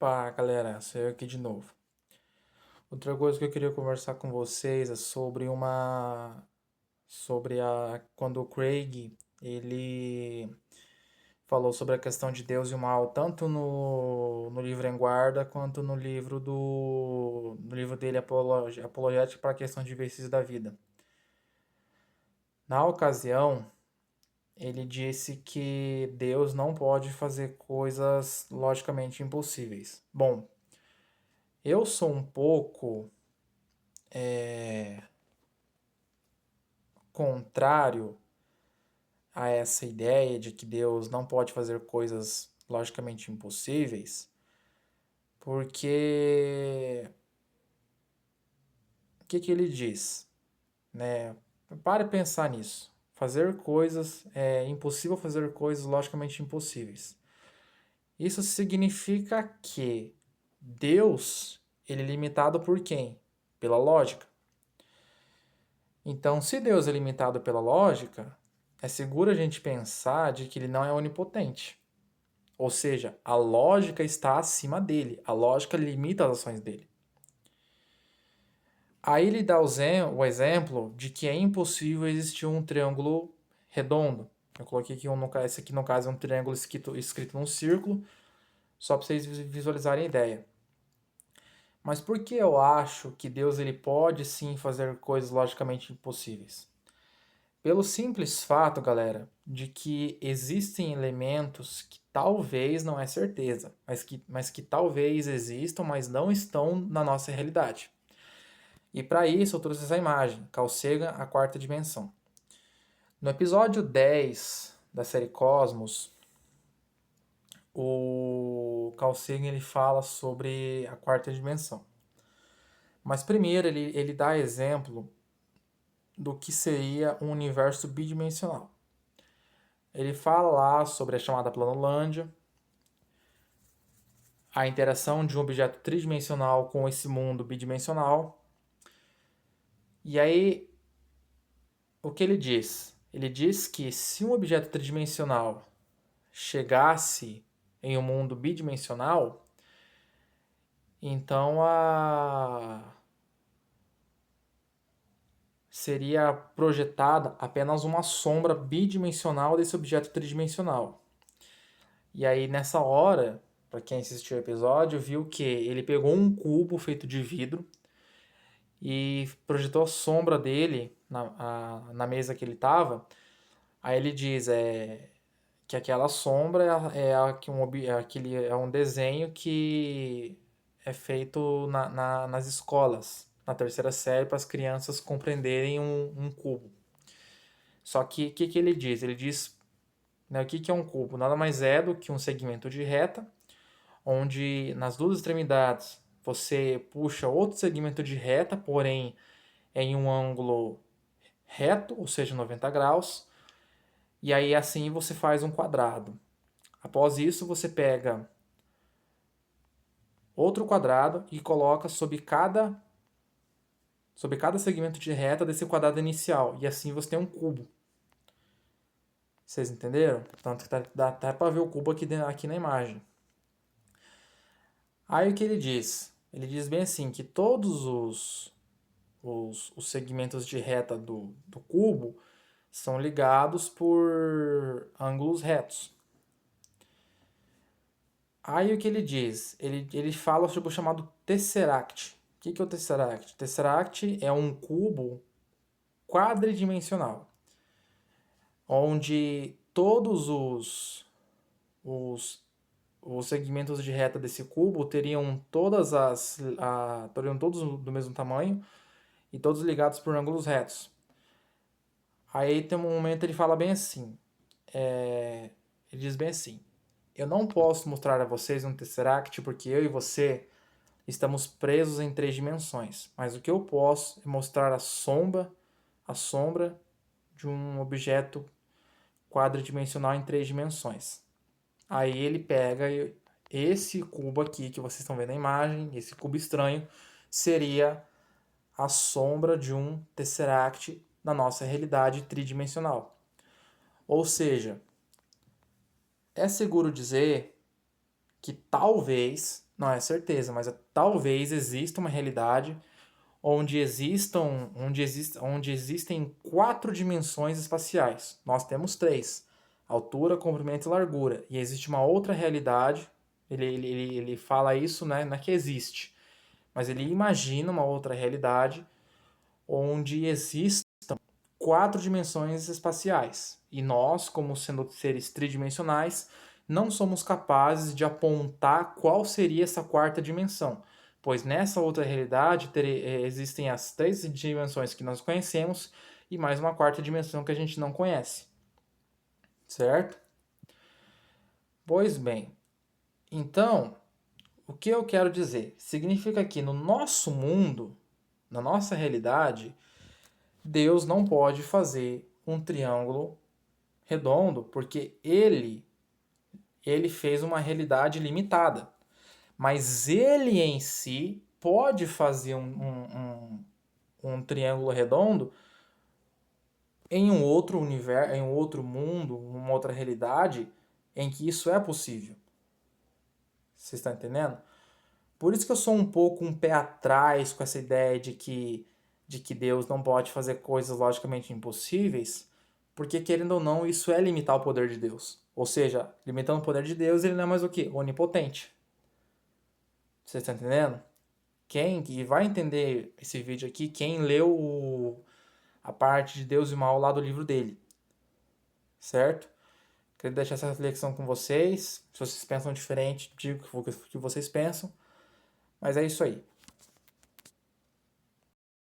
Pá, galera, sou eu aqui de novo. Outra coisa que eu queria conversar com vocês é sobre quando o Craig ele falou sobre a questão de Deus e o mal, tanto no livro Em Guarda quanto no livro dele Apologética para a questão de Vestes da Vida. Na ocasião, ele disse que Deus não pode fazer coisas logicamente impossíveis. Bom, eu sou um pouco contrário a essa ideia de que Deus não pode fazer coisas logicamente impossíveis, porque o que que ele diz, né? Pare pensar nisso. Fazer coisas é impossível fazer coisas logicamente impossíveis. Isso significa que Deus, ele é limitado por quem? Pela lógica. Então, se Deus é limitado pela lógica, é seguro a gente pensar de que ele não é onipotente. Ou seja, a lógica está acima dele, a lógica limita as ações dele. Aí ele dá o exemplo de que é impossível existir um triângulo redondo. Eu coloquei aqui, esse aqui no caso é um triângulo escrito num círculo, só para vocês visualizarem a ideia. Mas por que eu acho que Deus ele pode sim fazer coisas logicamente impossíveis? Pelo simples fato, galera, de que existem elementos que talvez não é certeza, mas que talvez existam, mas não estão na nossa realidade. E para isso eu trouxe essa imagem, Carl Sagan, a quarta dimensão. No episódio 10 da série Cosmos, o Carl Sagan ele fala sobre a quarta dimensão. Mas primeiro ele dá exemplo do que seria um universo bidimensional. Ele fala lá sobre a chamada planolândia, a interação de um objeto tridimensional com esse mundo bidimensional. E aí, o que ele diz? Ele diz que se um objeto tridimensional chegasse em um mundo bidimensional, então seria projetada apenas uma sombra bidimensional desse objeto tridimensional. E aí, nessa hora, para quem assistiu o episódio, viu que ele pegou um cubo feito de vidro e projetou a sombra dele na mesa que ele estava. Aí ele diz que aquela sombra é um desenho que é feito nas escolas, na terceira série, para as crianças compreenderem um cubo. Só que o que ele diz? Ele diz, né, o que é um cubo? Nada mais é do que um segmento de reta, onde nas duas extremidades você puxa outro segmento de reta, porém em um ângulo reto, ou seja, 90 graus, e aí assim você faz um quadrado. Após isso, você pega outro quadrado e coloca sobre cada segmento de reta desse quadrado inicial, e assim você tem um cubo. Vocês entenderam? Tanto que dá até para ver o cubo aqui na imagem. Aí o que ele diz? Ele diz bem assim, que todos os segmentos de reta do cubo são ligados por ângulos retos. Aí o que ele diz? Ele fala sobre o chamado tesseract. O que é o tesseract? Tesseract é um cubo quadridimensional, onde todos os, os segmentos de reta desse cubo teriam todos do mesmo tamanho e todos ligados por ângulos retos. Aí tem um momento ele fala bem assim, ele diz bem assim, eu não posso mostrar a vocês um tesseract porque eu e você estamos presos em três dimensões, mas o que eu posso é mostrar a sombra de um objeto quadridimensional em três dimensões. Aí ele pega esse cubo aqui que vocês estão vendo na imagem, esse cubo estranho, seria a sombra de um tesseract na nossa realidade tridimensional. Ou seja, é seguro dizer que talvez, Não é certeza, mas talvez exista uma realidade onde existem 4 dimensões espaciais. Nós temos 3: altura, comprimento e largura. E existe uma outra realidade, ele fala isso, né, não é que existe, mas ele imagina uma outra realidade onde existem 4 dimensões espaciais. E nós, como sendo seres tridimensionais, não somos capazes de apontar qual seria essa 4ª dimensão, pois nessa outra realidade existem as 3 dimensões que nós conhecemos e mais uma 4ª dimensão que a gente não conhece, certo? Pois bem, então, o que eu quero dizer? Significa que no nosso mundo, na nossa realidade, Deus não pode fazer um triângulo redondo porque ele fez uma realidade limitada. Mas ele em si pode fazer um triângulo redondo em um outro universo, em um outro mundo, uma outra realidade em que isso é possível. Você está entendendo? Por isso que eu sou um pouco um pé atrás com essa ideia de que Deus não pode fazer coisas logicamente impossíveis, porque querendo ou não, isso é limitar o poder de Deus. Ou seja, limitando o poder de Deus, ele não é mais o quê? Onipotente. Você está entendendo? Quem que vai entender esse vídeo aqui, quem leu a parte de Deus e o mal lá do livro dele, certo? Queria deixar essa reflexão com vocês. Se vocês pensam diferente, digo o que vocês pensam. Mas é isso aí.